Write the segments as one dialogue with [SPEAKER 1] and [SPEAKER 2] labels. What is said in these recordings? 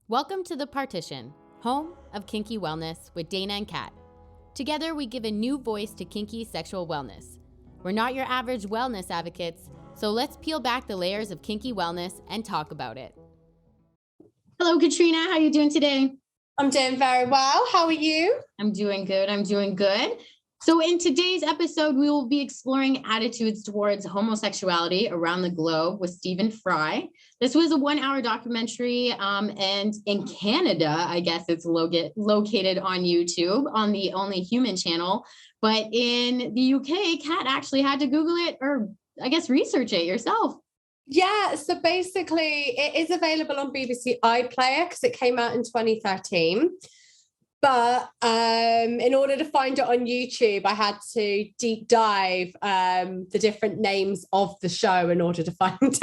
[SPEAKER 1] Welcome to The Partition, home of Kinky Wellness with Dana and Kat. Together, we give a new voice to kinky sexual wellness. We're not your average wellness advocates, so let's peel back the layers of kinky wellness and talk about it. Hello, Katrina. How are you doing today?
[SPEAKER 2] I'm doing very well. How are you?
[SPEAKER 1] I'm doing good. So in today's episode, we will be exploring attitudes towards homosexuality around the globe with Stephen Fry. This was a 1-hour documentary, and in Canada, I guess it's located on YouTube on the Only Human channel. But in the UK, Kat actually had to Google it, or I guess research it yourself.
[SPEAKER 2] Yeah, so basically it is available on BBC iPlayer because it came out in 2013. But in order to find it on YouTube, I had to deep dive the different names of the show in order to find it.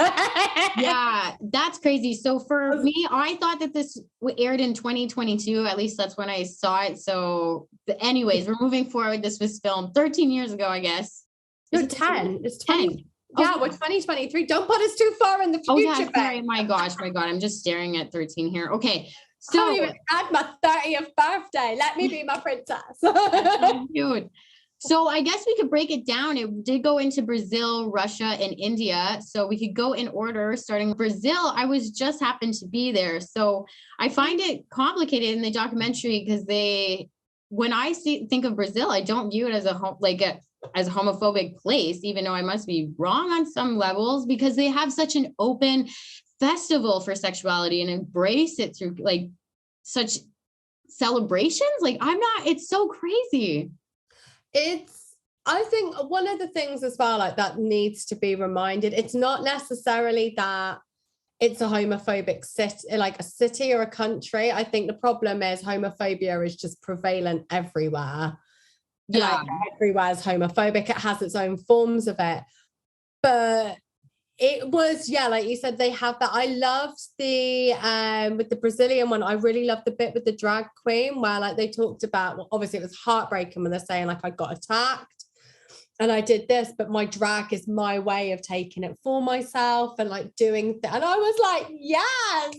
[SPEAKER 1] Yeah, that's crazy. So for me, I thought that this aired in 2022. At least that's when I saw it. So anyways, we're moving forward. This was filmed 13 years ago, I guess.
[SPEAKER 2] No, 10. It's
[SPEAKER 1] 10.
[SPEAKER 2] 20. Yeah, we're 2023. Don't put us too far in the future.
[SPEAKER 1] Oh, yeah, sorry. My God. I'm just staring at 13 here. Okay. So
[SPEAKER 2] I haven't even had my 30th birthday. Let me be my princess.
[SPEAKER 1] So cute. So I guess we could break it down. It did go into Brazil, Russia, and India. So we could go in order, starting Brazil. I was just happened to be there. So I find it complicated in the documentary because when I think of Brazil, I don't view it as as a homophobic place, even though I must be wrong on some levels, because they have such an open festival for sexuality and embrace it through like such celebrations. It's so crazy.
[SPEAKER 2] I think one of the things as well, like that needs to be reminded, it's not necessarily that it's a homophobic city, like a city or a country. I think the problem is homophobia is just prevalent everywhere.
[SPEAKER 1] Yeah.
[SPEAKER 2] Like, everywhere is homophobic. It has its own forms of it. But it was, yeah, like you said, they have that. I loved with the Brazilian one, I really loved the bit with the drag queen where like they talked about, well, obviously it was heartbreaking when they're saying like, I got attacked and I did this, but my drag is my way of taking it for myself and like doing and I was like, yes,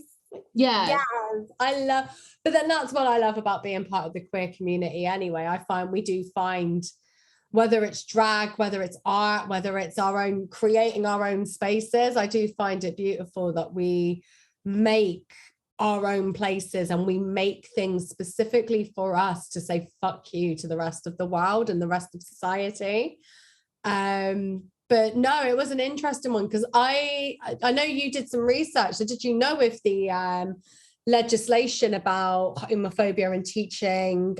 [SPEAKER 2] but then that's what I love about being part of the queer community anyway. We do find, whether it's drag, whether it's art, whether it's creating our own spaces, I do find it beautiful that we make our own places and we make things specifically for us to say fuck you to the rest of the world and the rest of society. But no, it was an interesting one because I know you did some research. So did you know if the legislation about homophobia and teaching,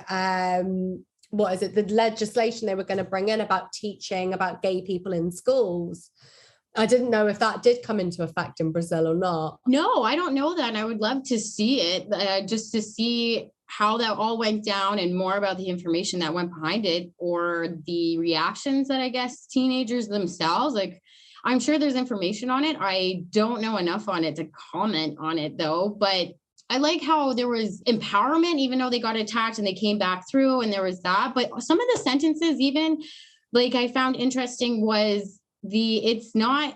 [SPEAKER 2] the legislation they were going to bring in about teaching about gay people in schools? I didn't know if that did come into effect in Brazil or not.
[SPEAKER 1] No, I don't know that. And I would love to see it, just to see how that all went down and more about the information that went behind it or the reactions that I guess teenagers themselves, like I'm sure there's information on it. I don't know enough on it to comment on it though, but I like how there was empowerment, even though they got attacked and they came back through and there was that. But some of the sentences even like I found interesting was is not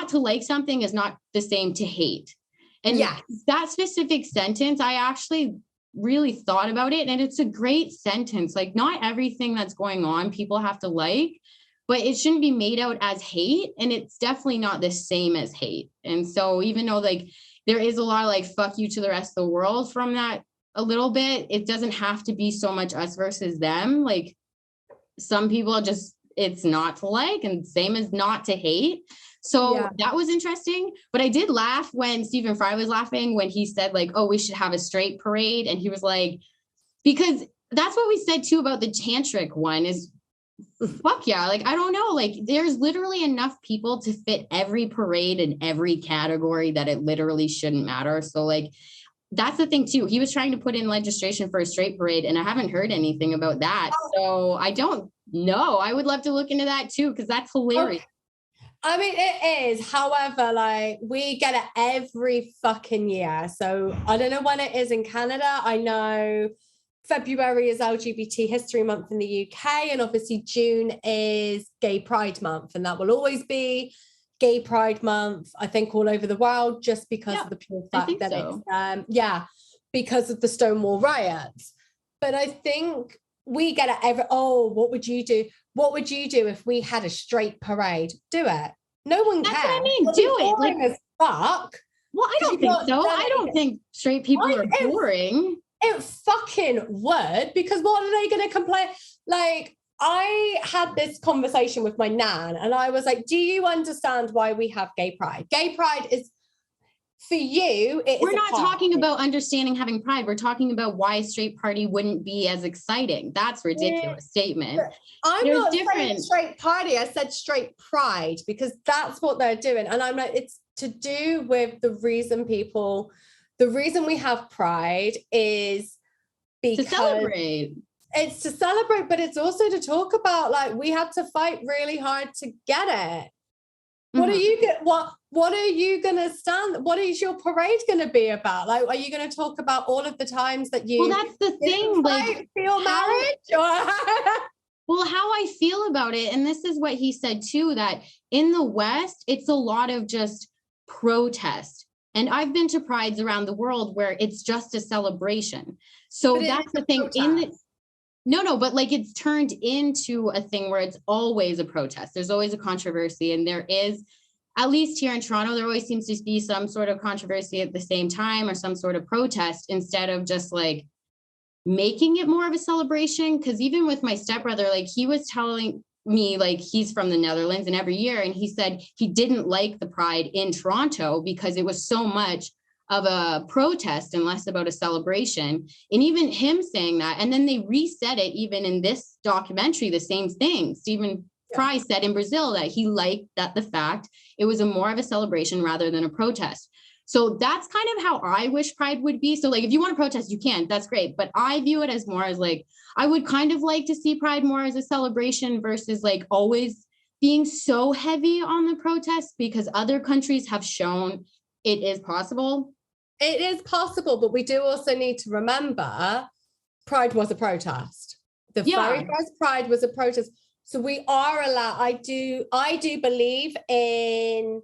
[SPEAKER 1] to like something is not the same to hate. And that specific sentence, I actually really thought about it. And it's a great sentence. Like not everything that's going on, people have to like, but it shouldn't be made out as hate. And it's definitely not the same as hate. And so even though like there is a lot of like, fuck you to the rest of the world from that a little bit, it doesn't have to be so much us versus them. Like some people it's not to like, and same as not to hate. So that was interesting. But I did laugh when Stephen Fry was laughing when he said like, oh, we should have a straight parade. And he was like, because that's what we said too about the tantric one is fuck yeah. Like, I don't know, like there's literally enough people to fit every parade in every category that it literally shouldn't matter. So like, that's the thing too. He was trying to put in legislation for a straight parade and I haven't heard anything about that. So I don't know. I would love to look into that too, because that's hilarious.
[SPEAKER 2] I mean, it is. However, like we get it every fucking year. So I don't know when it is in Canada. I know February is LGBT History Month in the UK. And obviously June is Gay Pride Month. And that will always be Gay Pride Month, I think, all over the world, just because of the pure fact that
[SPEAKER 1] so.
[SPEAKER 2] it's because of the Stonewall riots. But I think we get it what would you do? What would you do if we had a straight parade? Do it. No one cares.
[SPEAKER 1] That's what I mean. Do it.
[SPEAKER 2] Like as fuck.
[SPEAKER 1] Well, I don't think so. I don't think straight people are boring.
[SPEAKER 2] It fucking would, because what are they going to complain? Like, I had this conversation with my nan, and I was like, do you understand why we have gay pride? Gay pride is, for you,
[SPEAKER 1] we're not talking about understanding having pride. We're talking about why straight party wouldn't be as exciting. That's a ridiculous statement.
[SPEAKER 2] I'm not saying straight party. I said straight pride, because that's what they're doing. And I'm like, it's to do with the reason we have pride is because
[SPEAKER 1] to celebrate.
[SPEAKER 2] It's to celebrate, but it's also to talk about, like, we had to fight really hard to get it. What are you what are you gonna stand? What is your parade gonna be about? Like, are you gonna talk about all of the times that you
[SPEAKER 1] that's the thing, like
[SPEAKER 2] for your marriage?
[SPEAKER 1] Well, how I feel about it, and this is what he said too, that in the West, it's a lot of just protest. And I've been to prides around the world where it's just a celebration. So that's the thing. But like, it's turned into a thing where it's always a protest. There's always a controversy, and there is, at least here in Toronto, there always seems to be some sort of controversy at the same time, or some sort of protest, instead of just like making it more of a celebration. Because even with my stepbrother, like, he was telling me, like, he's from the Netherlands, and every year, and he said he didn't like the pride in Toronto because it was so much of a protest and less about a celebration. And even him saying that, and then they reset it even in this documentary, the same thing. Stephen Fry said in Brazil that he liked that the fact it was a more of a celebration rather than a protest. So that's kind of how I wish pride would be. So like, if you want to protest, you can, that's great. But I view it as more as like, I would kind of like to see pride more as a celebration versus like always being so heavy on the protest, because other countries have shown it is possible.
[SPEAKER 2] It is possible, but we do also need to remember pride was a protest. The very first pride was a protest. So we are allowed, I do believe in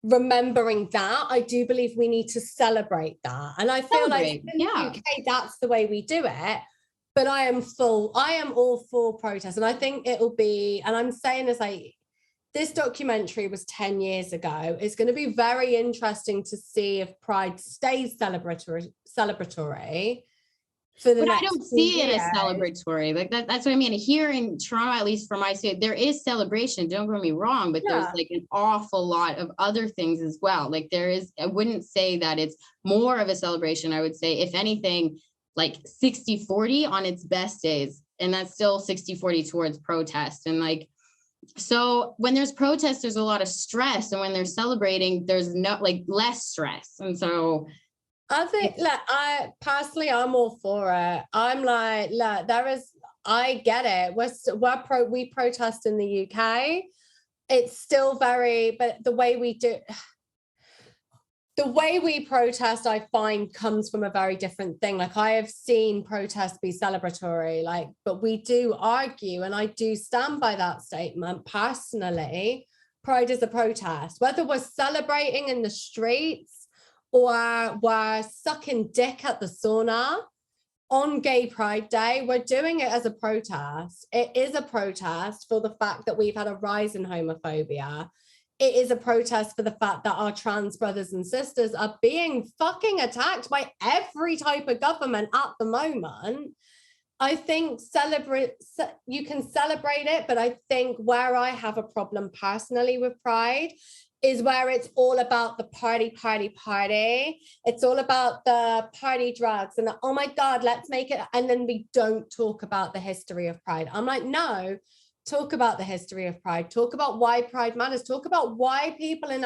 [SPEAKER 2] remembering that. I do believe we need to celebrate that. And I feel like in the UK, that's the way we do it. But I am all for protest. And I think it'll be, and I'm saying this, like, this documentary was 10 years ago. It's going to be very interesting to see if pride stays celebratory for the next.
[SPEAKER 1] I don't see it as celebratory. Like that's what I mean. Here in Toronto, at least for my state, there is celebration. Don't get me wrong, but there's like an awful lot of other things as well. Like there is, I wouldn't say that it's more of a celebration. I would say, if anything, like 60-40 on its best days. And that's still 60-40 towards protest. And like, so when there's protests, there's a lot of stress. And when they're celebrating, there's no like less stress. And so
[SPEAKER 2] I think, like, I'm all for it. I'm like, look, I get it. We protest in the UK. It's still but the way we protest, I find, comes from a very different thing. Like, I have seen protests be celebratory, like, but we do argue, and I do stand by that statement personally. Pride is a protest, whether we're celebrating in the streets or we're sucking dick at the sauna on Gay Pride Day. We're doing it as a protest. It is a protest for the fact that we've had a rise in homophobia. It is a protest for the fact that our trans brothers and sisters are being fucking attacked by every type of government at the moment. I think you can celebrate it, but I think where I have a problem personally with pride is where it's all about the party. It's all about the party drugs and oh my God, let's make it. And then we don't talk about the history of pride. I'm like, no, talk about the history of pride. Talk about why pride matters. Talk about why people in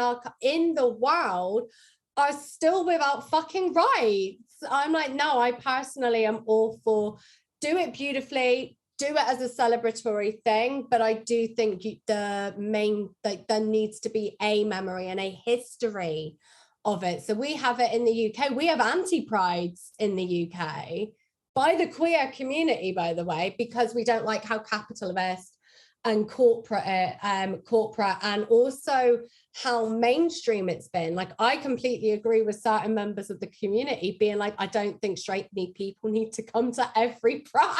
[SPEAKER 2] the world are still without fucking rights. I'm like, no, I personally am all for do it beautifully, do it as a celebratory thing, but I do think there needs to be a memory and a history of it. So we have it in the UK. We have anti-prides in the UK by the queer community, by the way, because we don't like how capitalist and corporate, and also how mainstream it's been. Like, I completely agree with certain members of the community being like, I don't think straight people need to come to every pride.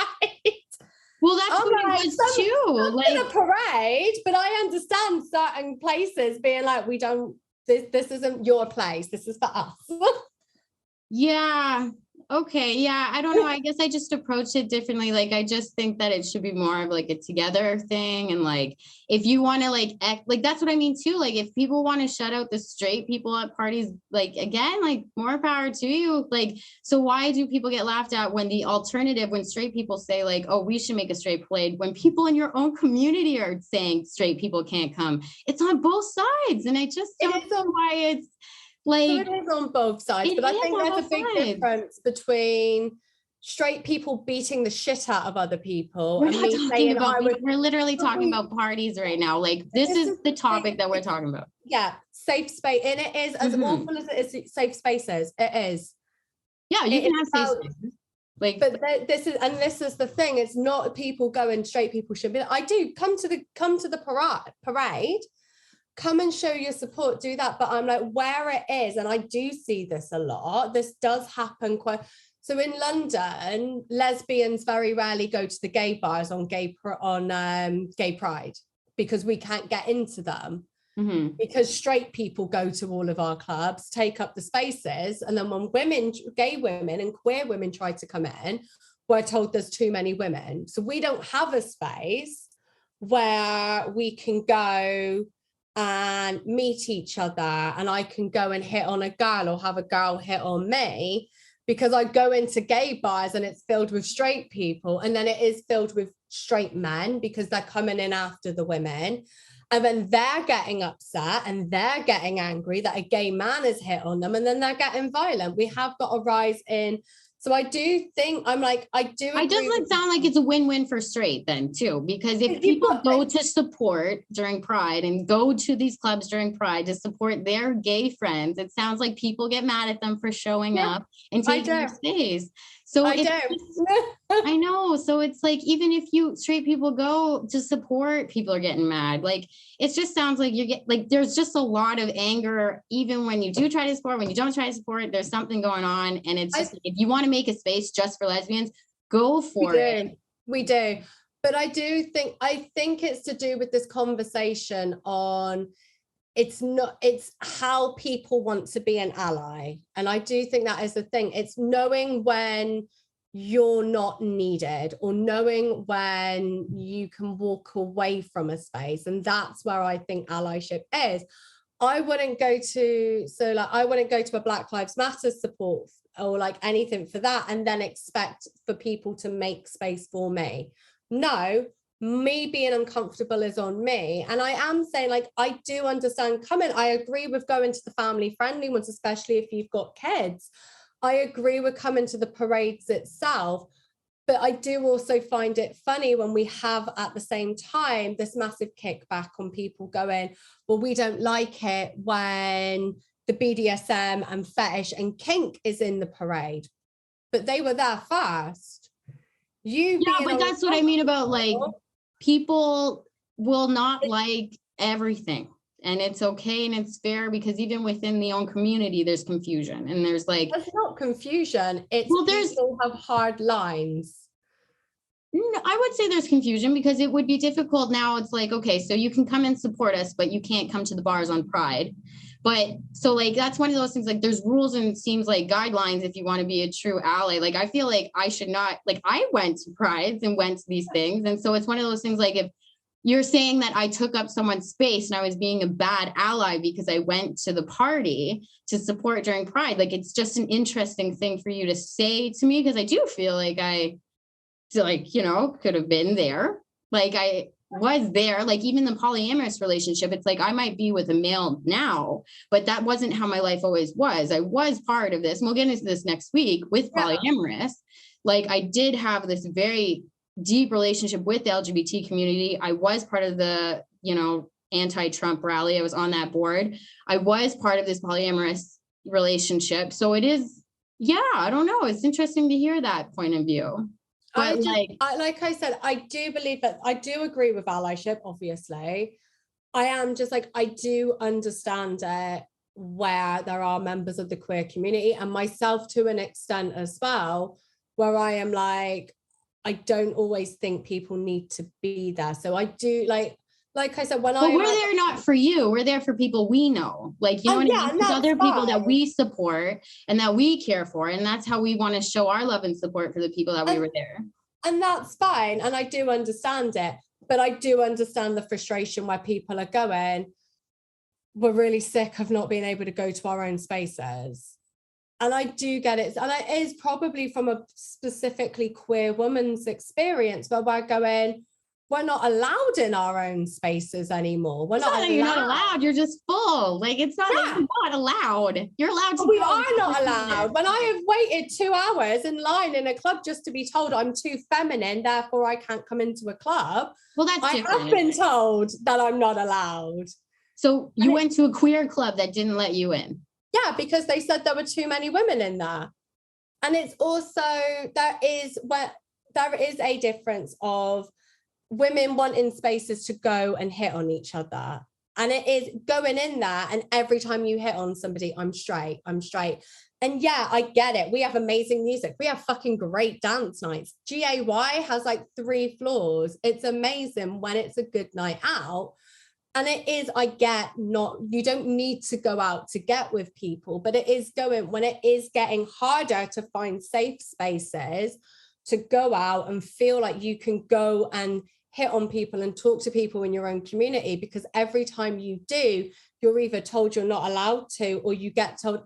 [SPEAKER 1] Well, that's what it was too.
[SPEAKER 2] Like a parade, but I understand certain places being like, we don't. This isn't your place. This is for us.
[SPEAKER 1] Yeah. Okay. Yeah. I don't know. I guess I just approached it differently. Like, I just think that it should be more of like a together thing. And like, if you want to like that's what I mean too. Like, if people want to shut out the straight people at parties, like, again, like, more power to you. Like, so why do people get laughed at when the alternative, when straight people say like, oh, we should make a straight parade, when people in your own community are saying straight people can't come? It's on both sides. And I just don't know why it's, like,
[SPEAKER 2] so it is on both sides, but I think there's a big difference between straight people beating the shit out of other people.
[SPEAKER 1] We're not talking about, we're literally talking about parties right now. Like, this is the topic that we're talking about.
[SPEAKER 2] Yeah, safe space. And it is as awful as it is safe spaces. It is.
[SPEAKER 1] Yeah, you can have safe spaces. Like,
[SPEAKER 2] but this is the thing. It's not people going, straight people should be. I do come to the parade. Come and show your support, do that. But I'm like, where it is, and I do see this a lot, this does happen quite. So in London, lesbians very rarely go to the gay bars on gay pride, because we can't get into them.
[SPEAKER 1] Mm-hmm.
[SPEAKER 2] Because straight people go to all of our clubs, take up the spaces, and then when gay women and queer women try to come in, we're told there's too many women. So we don't have a space where we can go and meet each other, and I can go and hit on a girl or have a girl hit on me, because I go into gay bars and it's filled with straight people, and then it is filled with straight men because they're coming in after the women, and then they're getting upset and they're getting angry that a gay man has hit on them, and then they're getting violent. We have got a rise in. So I do think, I'm like, I do.
[SPEAKER 1] It doesn't sound like it's a win-win for straight then too, because if people go to support during Pride and go to these clubs during Pride to support their gay friends, it sounds like people get mad at them for showing up and taking their space. So I know. So it's like, even if straight people go to support, people are getting mad. Like, it just sounds like there's just a lot of anger, even when you do try to support, when you don't try to support, there's something going on. And it's just, if you want to make a space just for lesbians, go for it.
[SPEAKER 2] We do. But I think it's to do with this conversation on, it's how people want to be an ally. And I do think that is the thing. It's knowing when you're not needed, or knowing when you can walk away from a space. And that's where I think allyship is. I wouldn't go to a Black Lives Matter support or like anything for that and then expect for people to make space for me. No, me being uncomfortable is on me. And I am saying, like, I do understand coming. I agree with going to the family friendly ones, especially if you've got kids. I agree with coming to the parades itself. But I do also find it funny when we have at the same time this massive kickback on people going, well, we don't like it when the BDSM and fetish and kink is in the parade. But they were there first.
[SPEAKER 1] But that's what I mean about, like, people will not like everything, and it's okay and it's fair, because even within the own community there's confusion, and there's like,
[SPEAKER 2] it's not confusion, it's people have hard lines.
[SPEAKER 1] No, I would say there's confusion, because it would be difficult now. It's like, okay, so you can come and support us, but you can't come to the bars on Pride. But so, like, that's one of those things, like, there's rules and it seems like guidelines if you want to be a true ally. Like, I feel like I should not, like, I went to Prides and went to these things. And so it's one of those things, like, if you're saying that I took up someone's space and I was being a bad ally because I went to the party to support during Pride, like, it's just an interesting thing for you to say to me, because I do feel like could have been there. Like, I was there, like, even the polyamorous relationship, it's like, I might be with a male now, but that wasn't how my life always was. I was part of this, and we'll get into this next week with polyamorous. Like, I did have this very deep relationship with the LGBT community. I was part of the, anti-Trump rally. I was on that board. I was part of this polyamorous relationship. So it is, I don't know. It's interesting to hear that point of view. But
[SPEAKER 2] like I said, I do believe that, I do agree with allyship, obviously. I am just like, I do understand it where there are members of the queer community, and myself to an extent as well, where I am like, I don't always think people need to be there. So I do like I said, when
[SPEAKER 1] but we're there not for you. We're there for people we know. Like, you know what I mean? There's other people that we support and that we care for. And that's how we want to show our love and support for the people that we were there.
[SPEAKER 2] And that's fine. And I do understand it. But I do understand the frustration where people are going, we're really sick of not being able to go to our own spaces. And I do get it. And it is probably from a specifically queer woman's experience where we're going, we're not allowed in our own spaces anymore. We're not allowed.
[SPEAKER 1] You're not allowed. You're just full. Like, it's not that you're not allowed. You're allowed to.
[SPEAKER 2] We are not allowed. When I have waited 2 hours in line in a club just to be told I'm too feminine, therefore I can't come into a club.
[SPEAKER 1] Well, that's different.
[SPEAKER 2] I have been told that I'm not allowed.
[SPEAKER 1] So you went to a queer club that didn't let you in?
[SPEAKER 2] Yeah, because they said there were too many women in there. And it's also, there is a difference of women wanting spaces to go and hit on each other. And it is going in there, and every time you hit on somebody, I'm straight. And yeah, I get it. We have amazing music. We have fucking great dance nights. GAY has like 3 floors. It's amazing when it's a good night out. And it is, I get, not, you don't need to go out to get with people, but it is when it is getting harder to find safe spaces to go out and feel like you can go and hit on people and talk to people in your own community, because every time you do, you're either told you're not allowed to, or you get told,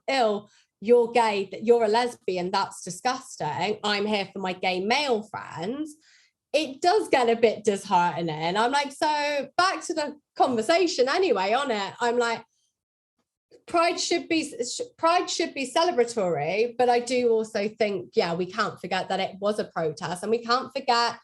[SPEAKER 2] you're gay, that you're a lesbian, that's disgusting, I'm here for my gay male friends. It does get a bit disheartening. I'm like, so back to the conversation anyway on it. I'm like, pride should be celebratory, but I do also think, yeah, we can't forget that it was a protest, and we can't forget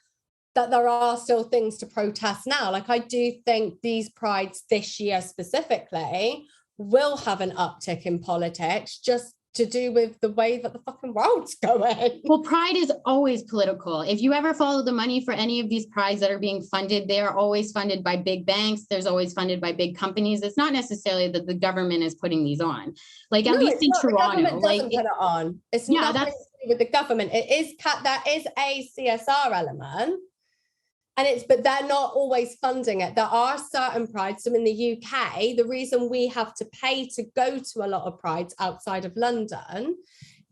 [SPEAKER 2] that there are still things to protest now. Like, I do think these prides this year specifically will have an uptick in politics, just to do with the way that the fucking world's going.
[SPEAKER 1] Well, pride is always political. If you ever follow the money for any of these prides that are being funded, they are always funded by big banks. There's always funded by big companies. It's not necessarily that the government is putting these on. Like, at least in Toronto,
[SPEAKER 2] the government doesn't put it on. It's nothing to do with the government. It is there is a CSR element. But they're not always funding it. There are certain prides. So in the UK, the reason we have to pay to go to a lot of prides outside of London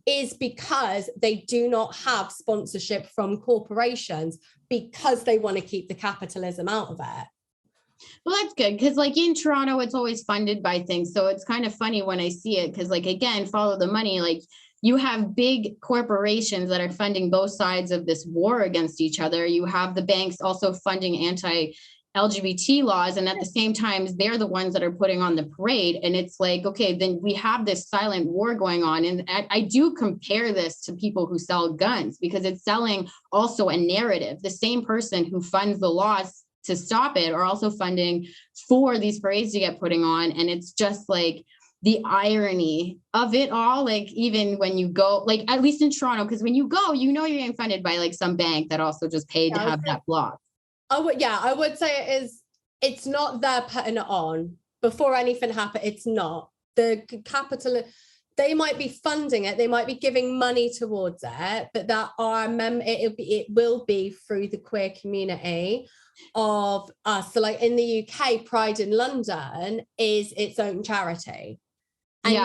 [SPEAKER 2] is because they do not have sponsorship from corporations, because they want to keep the capitalism out of it.
[SPEAKER 1] Well, that's good, because like in Toronto, it's always funded by things. So it's kind of funny when I see it, because like, again, follow the money. Like, you have big corporations that are funding both sides of this war against each other. You have the banks also funding anti-LGBT laws. And at the same time, they're the ones that are putting on the parade. And it's like, okay, then we have this silent war going on. And I do compare this to people who sell guns, because it's selling also a narrative. The same person who funds the laws to stop it are also funding for these parades to get putting on. And it's just like, the irony of it all, like, even when you go, like, at least in Toronto, because when you go, you know, you're getting funded by like some bank that also just paid to have that block.
[SPEAKER 2] I would say it's not they're putting it on before anything happened. It's not. The capital, they might be funding it, they might be giving money towards it, but that it will be through the queer community of us. So like in the UK, Pride in London is its own charity.
[SPEAKER 1] And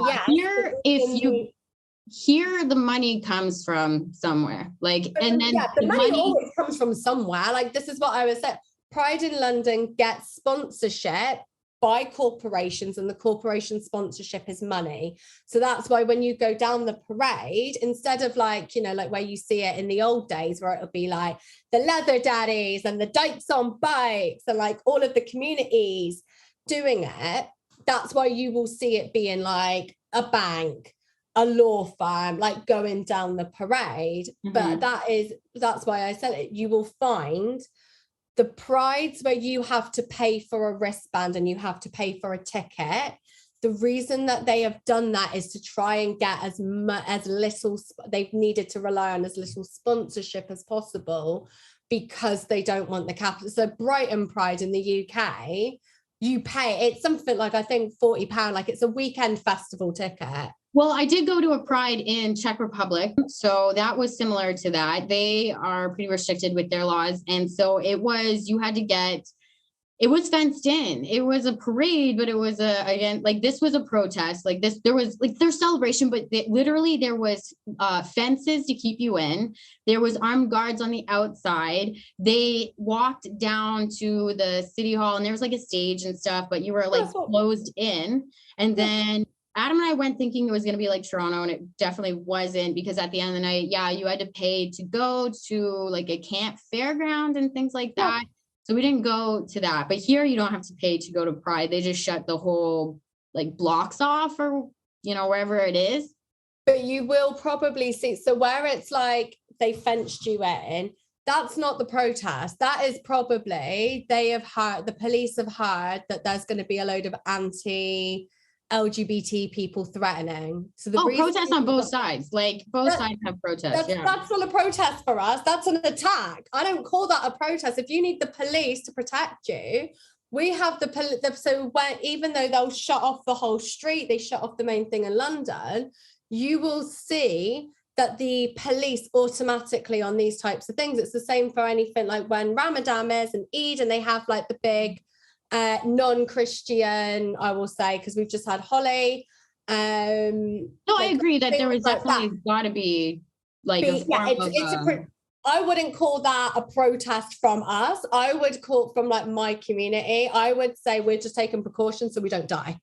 [SPEAKER 1] here, the money comes from somewhere. Like, and then
[SPEAKER 2] the money always comes from somewhere. Like, this is what I was saying. Pride in London gets sponsorship by corporations, and the corporation sponsorship is money. So that's why when you go down the parade, instead of like, you know, like where you see it in the old days, where it'll be like the leather daddies and the dykes on bikes and like all of the communities doing it, that's why you will see it being like a bank, a law firm, like going down the parade. Mm-hmm. But that's why I said it. You will find the prides where you have to pay for a wristband and you have to pay for a ticket. the reason that they have done that is to try and get as little, they've needed to rely on as little sponsorship as possible, because they don't want the capital. So Brighton Pride in the UK, you pay, it's something like, I think £40, like it's a weekend festival ticket.
[SPEAKER 1] Well, I did go to a Pride in Czech Republic, so that was similar to that. They are pretty restricted with their laws. And so it was, you had to get, it was fenced in. It was a parade, but it was again, like this was a protest. Like this, there was like their celebration, but literally there was fences to keep you in. There was armed guards on the outside. They walked down to the city hall and there was like a stage and stuff, but you were like closed in. And then Adam and I went thinking it was going to be like Toronto, and it definitely wasn't, because at the end of the night, yeah, you had to pay to go to like a camp fairground and things like that. So we didn't go to that. But here you don't have to pay to go to Pride. They just shut the whole like blocks off, or, you know, wherever it is.
[SPEAKER 2] But you will probably see, so where it's like they fenced you in, that's not the protest. That is probably, they have heard, the police have heard that there's going to be a load of anti-LGBT people threatening. So the
[SPEAKER 1] protests on both sides. Like both sides have protests.
[SPEAKER 2] That's not a protest for us. That's an attack. I don't call that a protest. If you need the police to protect you, we have so when, even though they'll shut off the whole street, they shut off the main thing in London, you will see that the police automatically on these types of things. It's the same for anything like when Ramadan is and Eid, and they have like the big non-Christian, I will say, because we've just had Holly.
[SPEAKER 1] No, I agree that there was definitely got to be like
[SPEAKER 2] I wouldn't call that a protest from us. I would call it from like my community. I would say we're just taking precautions so we don't die.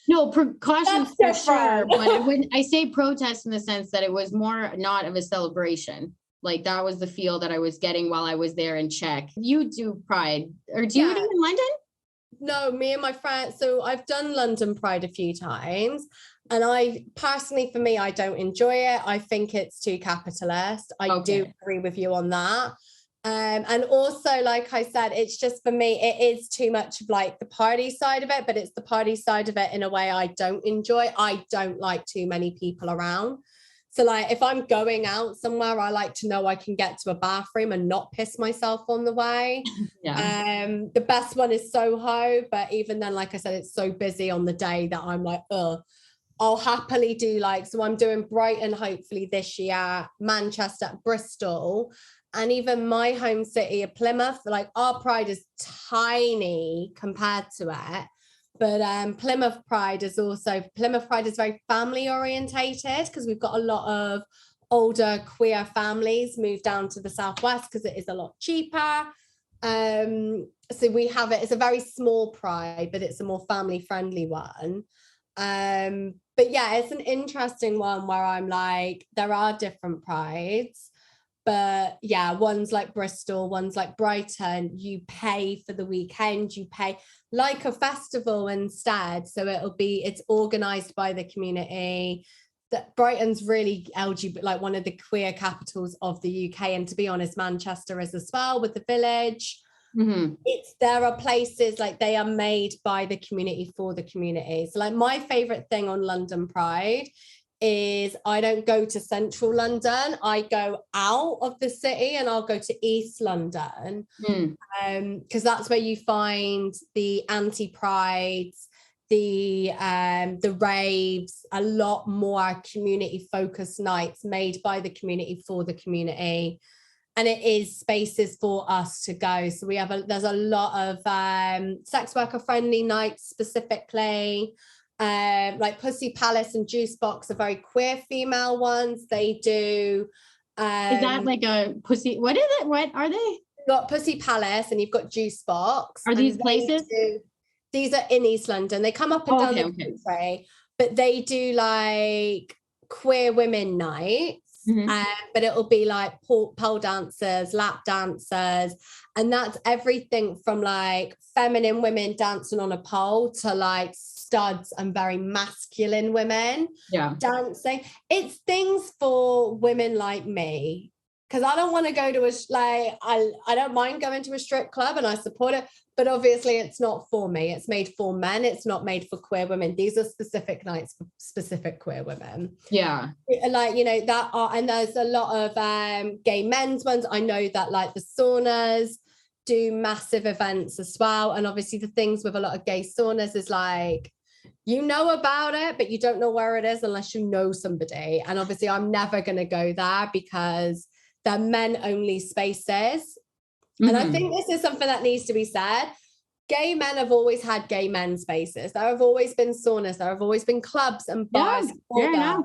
[SPEAKER 1] No, precautions for sure. But I say protest in the sense that it was more not of a celebration. Like that was the feel that I was getting while I was there in Czech. You do Pride, or do you do it in London?
[SPEAKER 2] No, me and my friends. So I've done London Pride a few times, and I personally, for me, I don't enjoy it. I think it's too capitalist. I do agree with you on that. And also, like I said, it's just, for me, it is too much of like the party side of it, but it's the party side of it in a way I don't enjoy. I don't like too many people around. So like if I'm going out somewhere, I like to know I can get to a bathroom and not piss myself on the way. The best one is Soho, but even then, like I said, it's so busy on the day that I'm like, I'll happily do like, so I'm doing Brighton hopefully this year, Manchester, Bristol, and even my home city of Plymouth. Like our Pride is tiny compared to it. But Plymouth Pride is very family orientated, because we've got a lot of older queer families moved down to the southwest because it is a lot cheaper. So we have it, it's a very small Pride, but it's a more family friendly one. But yeah, it's an interesting one where I'm like, there are different Prides. But yeah, one's like Bristol, one's like Brighton, you pay for the weekend, you pay like a festival instead. So it's organised by the community. That Brighton's really LGBT, like one of the queer capitals of the UK. And to be honest, Manchester is as well, with the Village. Mm-hmm. There are places like they are made by the community for the community. So like my favourite thing on London Pride is I don't go to central London. I go out of the city and I'll go to East London, because that's where you find the anti-prides, the raves, a lot more community focused nights made by the community for the community. And it is spaces for us to go. So there's a lot of sex worker friendly nights specifically. Like Pussy Palace and Juice Box are very queer female ones. They do.
[SPEAKER 1] Is that like a pussy? What is it? What are they?
[SPEAKER 2] You've got Pussy Palace and you've got Juice Box.
[SPEAKER 1] Are these places?
[SPEAKER 2] These are in East London. They come up and down the country, but they do like queer women nights. Mm-hmm. But it'll be like pole dancers, lap dancers, and that's everything from like feminine women dancing on a pole to like studs and very masculine women dancing. It's things for women like me because I don't want to go to I don't mind going to a strip club and I support it, but obviously it's not for me. It's made for men. It's not made for queer women. These are specific nights for specific queer women.
[SPEAKER 1] Yeah.
[SPEAKER 2] Like, you know, and there's a lot of gay men's ones. I know that like the saunas do massive events as well. And obviously the things with a lot of gay saunas is like, you know about it, but you don't know where it is unless you know somebody. And obviously I'm never going to go there because they're men only spaces. And I think this is something that needs to be said. Gay men have always had gay men spaces. There have always been saunas. There have always been clubs and bars.
[SPEAKER 1] Yeah,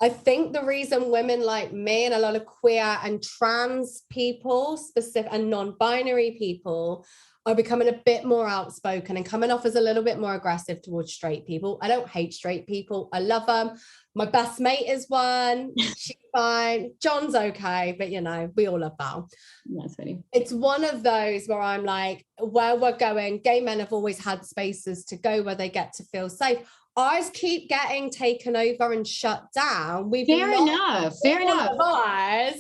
[SPEAKER 2] I think the reason women like me and a lot of queer and trans people, specific and non-binary people, are becoming a bit more outspoken and coming off as a little bit more aggressive towards straight people. I don't hate straight people. I love them. My best mate is one. She's fine. John's okay, but you know, we all love Val.
[SPEAKER 1] That's funny.
[SPEAKER 2] It's one of those where I'm like, where we're going, gay men have always had spaces to go where they get to feel safe. Ours keep getting taken over and shut down.
[SPEAKER 1] Fair enough.
[SPEAKER 2] Ours.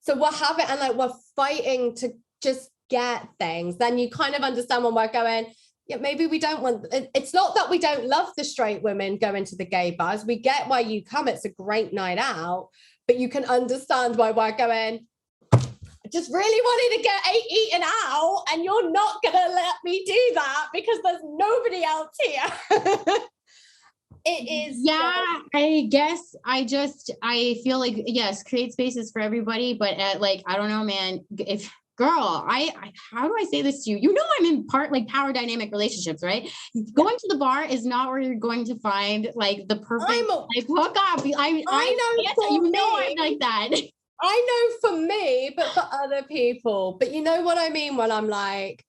[SPEAKER 2] So we're having, and like we're fighting to just get things. Then you kind of understand when we're going, yeah, maybe we don't want, it's not that we don't love the straight women going to the gay bars. We get why you come. It's a great night out, but you can understand why we're going, I just really wanted to get eaten out and you're not going to let me do that because there's nobody else here. It is.
[SPEAKER 1] Yeah, I guess I feel like, yes, create spaces for everybody, but like, I don't know, man, if girl, how do I say this to you? You know, I'm in power dynamic relationships, right? Going to the bar is not where you're going to find like the perfect hook up. I know, you know, I'm like that.
[SPEAKER 2] I know for me, but for other people. But you know what I mean when I'm like,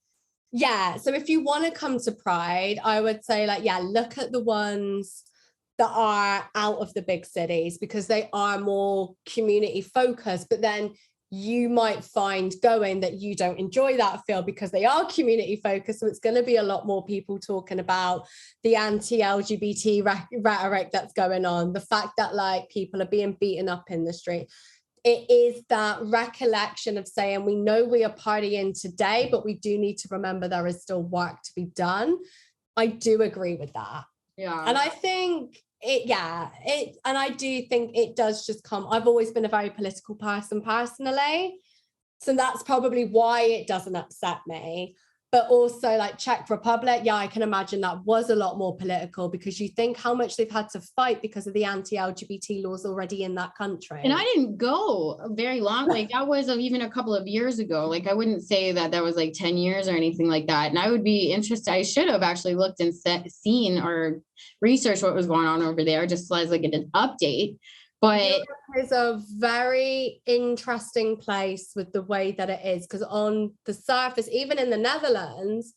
[SPEAKER 2] yeah. So if you want to come to Pride, I would say like, yeah, look at the ones that are out of the big cities because they are more community focused. But then you might find going that you don't enjoy that feel because they are community focused. So it's going to be a lot more people talking about the anti-LGBT rhetoric that's going on. The fact that like people are being beaten up in the street. It is that recollection of saying, we know we are partying today, but we do need to remember there is still work to be done. I do agree with that.
[SPEAKER 1] Yeah.
[SPEAKER 2] And I think and I do think it does just come. I've always been a very political person personally. So that's probably why it doesn't upset me. But also like Czech Republic, yeah, I can imagine that was a lot more political because you think how much they've had to fight because of the anti-LGBT laws already in that country.
[SPEAKER 1] And I didn't go very long. Like that was even a couple of years ago. Like I wouldn't say that was like 10 years or anything like that. And I would be interested. I should have actually looked and seen or researched what was going on over there just as like an update. But
[SPEAKER 2] Europe is a very interesting place with the way that it is, because on the surface, even in the Netherlands,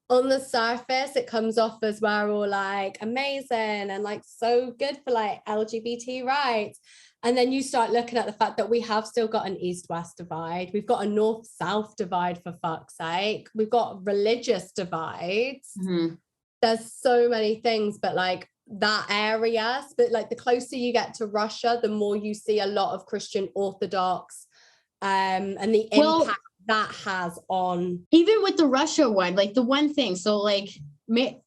[SPEAKER 2] on the surface, it comes off as we're all like amazing and like so good for like LGBT rights. And then you start looking at the fact that we have still got an East-West divide. We've got a North-South divide, for fuck's sake. We've got religious divides.
[SPEAKER 1] Mm-hmm.
[SPEAKER 2] There's so many things, but like that area, but like the closer you get to Russia, the more you see a lot of Christian Orthodox and the impact that has on.
[SPEAKER 1] Even with the Russia one, like the one thing, so like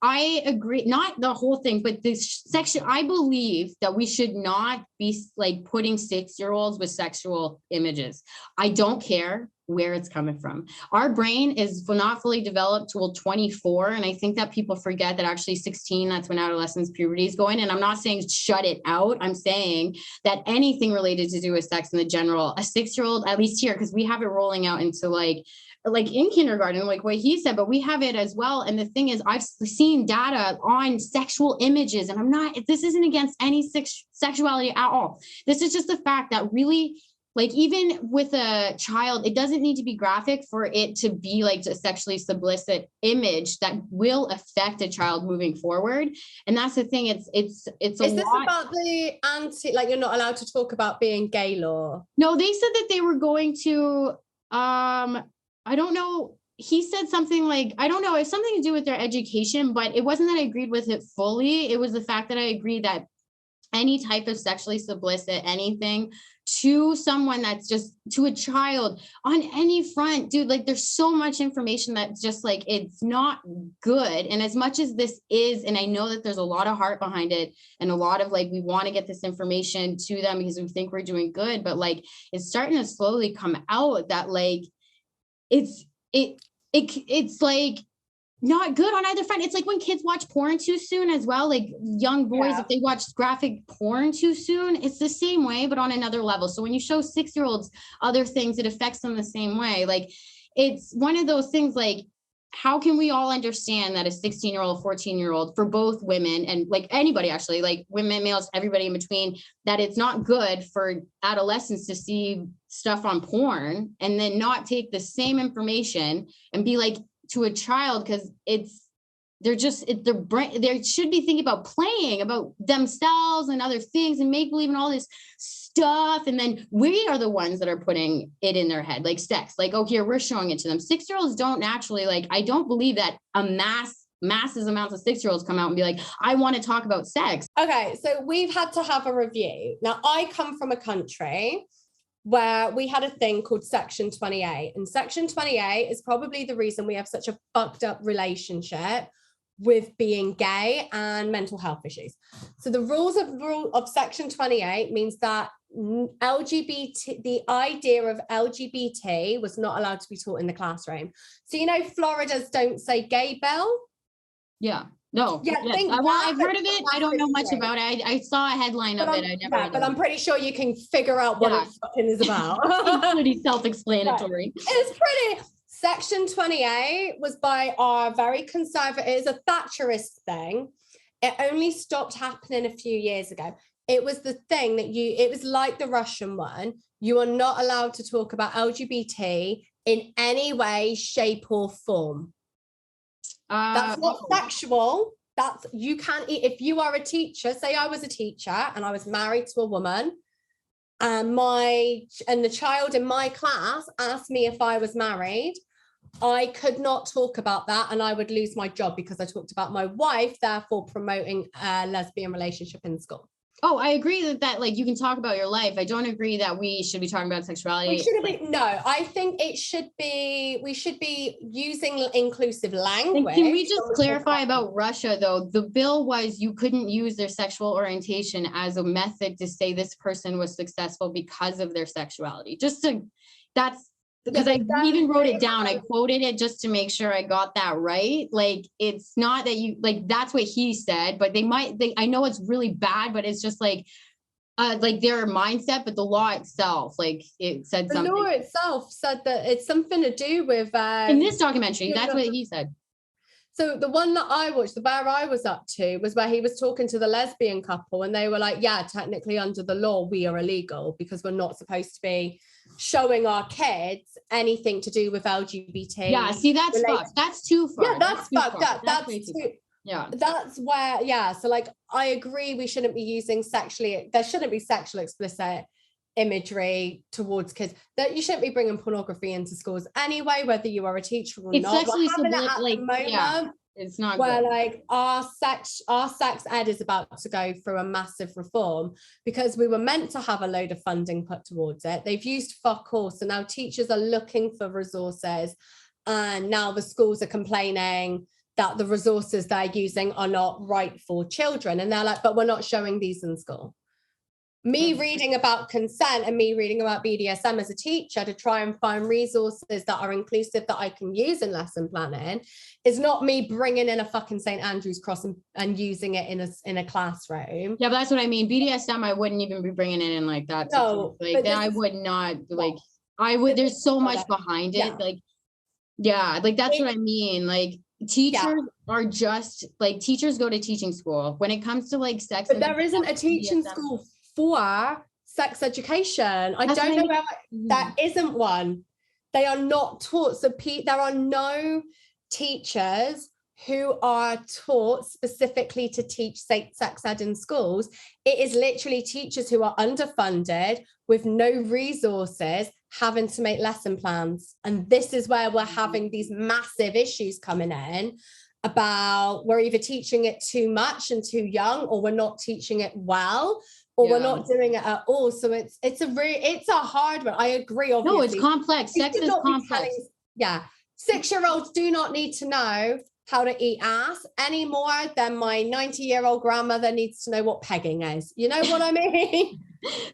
[SPEAKER 1] I agree, not the whole thing, but this section, I believe that we should not be like putting 6-year-olds with sexual images. I don't care where it's coming from. Our brain is not fully developed till 24. And I think that people forget that actually 16, that's when adolescence puberty is going. And I'm not saying shut it out. I'm saying that anything related to do with sex in the general, a 6-year-old, at least here, because we have it rolling out into like in kindergarten, like what he said, but we have it as well. And the thing is, I've seen data on sexual images, and this isn't against any sexuality at all. This is just the fact that really, like even with a child, it doesn't need to be graphic for it to be like a sexually explicit image that will affect a child moving forward. And that's the thing. Is this
[SPEAKER 2] about the like you're not allowed to talk about being gay law?
[SPEAKER 1] No, they said that they were going to, I don't know. He said something like, I don't know, it's something to do with their education, but it wasn't that I agreed with it fully. It was the fact that I agreed that any type of sexually explicit anything to someone that's just to a child on any front, dude, like there's so much information that's just like, it's not good. And as much as this is, and I know that there's a lot of heart behind it and a lot of like, we want to get this information to them because we think we're doing good, but like, it's starting to slowly come out that like, it's like not good on either front. It's like when kids watch porn too soon as well, like young boys, if they watch graphic porn too soon, it's the same way, but on another level. So when you show 6-year-olds other things, it affects them the same way. Like it's one of those things, like, how can we all understand that a 16-year-old, 14-year-old, for both women and like anybody, actually, like women, males, everybody in between, that it's not good for adolescents to see stuff on porn and then not take the same information and be like, to a child, because their brain, they should be thinking about playing, about themselves and other things and make believe and all this stuff. And then we are the ones that are putting it in their head, like sex, like, oh, here, we're showing it to them. 6-year-olds don't naturally, like, I don't believe that masses amounts of 6-year-olds come out and be like, I want to talk about sex.
[SPEAKER 2] Okay, so we've had to have a review. Now, I come from a country where we had a thing called Section 28. And Section 28 is probably the reason we have such a fucked up relationship with being gay and mental health issues. So the rule of Section 28 means that LGBT, the idea of LGBT was not allowed to be taught in the classroom. So, you know, Florida's Don't Say Gay bill?
[SPEAKER 1] Yeah. No,
[SPEAKER 2] yeah,
[SPEAKER 1] yes. I've heard of it. I don't know much about it. I saw a headline of it. I never.
[SPEAKER 2] But I'm pretty sure you can figure out what it fucking is about.
[SPEAKER 1] It's pretty self-explanatory.
[SPEAKER 2] It's pretty. Section 28 was by our very conservative. It's a Thatcherist thing. It only stopped happening a few years ago. It was the thing that it was like the Russian one. You are not allowed to talk about LGBT in any way, shape, or form. That's not sexual. You can't, if you are a teacher, say I was a teacher and I was married to a woman, and the child in my class asked me if I was married, I could not talk about that and I would lose my job because I talked about my wife, therefore promoting a lesbian relationship in school.
[SPEAKER 1] Oh, I agree that like you can talk about your life. I don't agree that we should be talking about sexuality.
[SPEAKER 2] I think we should be using inclusive language.
[SPEAKER 1] Can we just clarify about Russia though? The bill was you couldn't use their sexual orientation as a method to say this person was successful because of their sexuality. Because I even wrote it down. I quoted it just to make sure I got that right. Like, it's not that you, like, that's what he said, but I know it's really bad, but it's just like their mindset, but the law itself, like it said something.
[SPEAKER 2] The law itself said that it's something to do with...
[SPEAKER 1] in this documentary, that's what he said.
[SPEAKER 2] So the one that I watched, where I was up to, was where he was talking to the lesbian couple and they were like, yeah, technically under the law, we are illegal because we're not supposed to be showing our kids anything to do with LGBT.
[SPEAKER 1] Yeah, see, that's fucked. That's too far.
[SPEAKER 2] Yeah, that's fucked up. That's
[SPEAKER 1] yeah.
[SPEAKER 2] That's where, yeah. So like, I agree we shouldn't be using there shouldn't be sexual explicit imagery towards kids, that you shouldn't be bringing pornography into schools anyway, whether you are a teacher or not.
[SPEAKER 1] It's not
[SPEAKER 2] where
[SPEAKER 1] good.
[SPEAKER 2] Like our sex ed is about to go through a massive reform because we were meant to have a load of funding put towards it. They've used fuck all, so now teachers are looking for resources and now the schools are complaining that the resources they're using are not right for children, and they're like, but we're not showing these in school. Me reading about consent and me reading about BDSM as a teacher to try and find resources that are inclusive that I can use in lesson planning is not me bringing in a fucking St. Andrew's cross and using it in a classroom.
[SPEAKER 1] Yeah, but that's what I mean. BDSM, I wouldn't even be bringing it in like that.
[SPEAKER 2] No,
[SPEAKER 1] like that, I would not. Like, I would. There's so much behind it. Yeah. Like, yeah, like that's what I mean. Like, teachers are just like, teachers go to teaching school when it comes to like sex.
[SPEAKER 2] But there isn't a teaching school for sex education. I don't know where that isn't one. They are not taught. So there are no teachers who are taught specifically to teach sex ed in schools. It is literally teachers who are underfunded with no resources having to make lesson plans. And this is where we're having these massive issues coming in about we're either teaching it too much and too young, or we're not teaching it well. or we're not doing it at all. So it's a hard one. I agree, obviously.
[SPEAKER 1] No, it's complex. Sex is complex.
[SPEAKER 2] 6-year-olds do not need to know how to eat ass any more than my 90-year-old grandmother needs to know what pegging is. You know what I mean?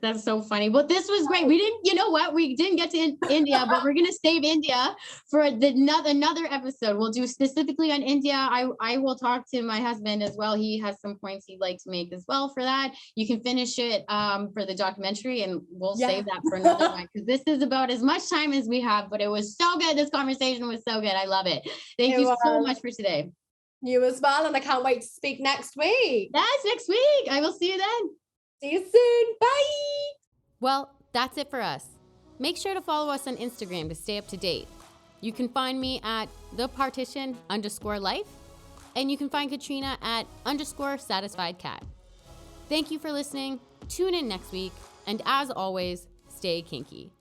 [SPEAKER 1] That's so funny. But this was great. You know what? We didn't get to India, but we're going to save India for another episode. We'll do specifically on India. I will talk to my husband as well. He has some points he'd like to make as well for that. You can finish it for the documentary, and we'll save that for another one, because this is about as much time as we have, but it was so good. This conversation was so good. I love it. Thank you so much for today.
[SPEAKER 2] You as well. And I can't wait to speak next week.
[SPEAKER 1] Yes, next week. I will see you then.
[SPEAKER 2] See you soon. Bye.
[SPEAKER 3] Well, that's it for us. Make sure to follow us on Instagram to stay up to date. You can find me at @thepartition_life, and you can find Katrina at _satisfiedcat. Thank you for listening. Tune in next week, and as always, stay kinky.